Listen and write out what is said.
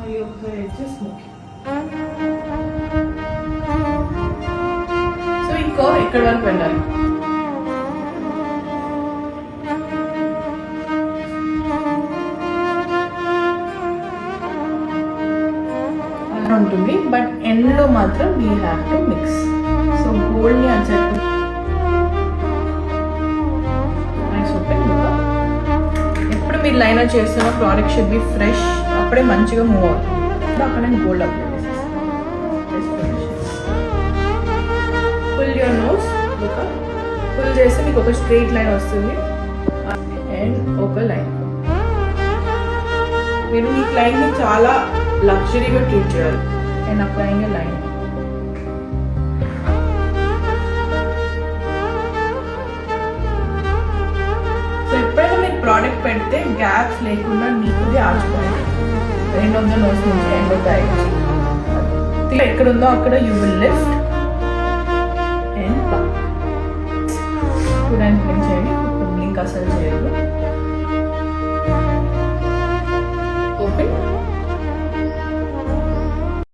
ఈ యొక్క edge smoky. So ఈ కర్వ్ ఎక్కడి వరకు వెళ్ళాలి? అలా ఉంటుంది, బట్ ఎండ్లో మాత్రం we have to mix. So గోల్డ్ని అన్సెట్ ఎప్పుడు మీరు లైనర్ చేస్తున్న ప్రోడక్ట్ షుడ్ బి ఫ్రెష్, అప్పుడే మంచిగా మూవ్ అవుతుంది. అక్కడ నేను gold apply full your nose, full చేస్తే మీకు ఒక స్ట్రైట్ లైన్ వస్తుంది అండ్ ఒక లైన్. మీరు మీ క్లయింట్ని చాలా లగ్జరీగా ట్రీట్ చేయాలి and applying a line. So ఎప్పుడైనా మీరు ప్రోడక్ట్ పెడితే గ్యాప్స్ లేకుండా నీట్గా ఆడుకోండి. ఎండ్ ఆఫ్ ద నోస్ నుంచి ఎండ్ ఆఫ్ ద ఐ ఎక్కడ ఉందో అక్కడ you will lift and back. చూడడానికి బ్లింక్ చేయండి, బ్లింక్ అసలు చేయదు.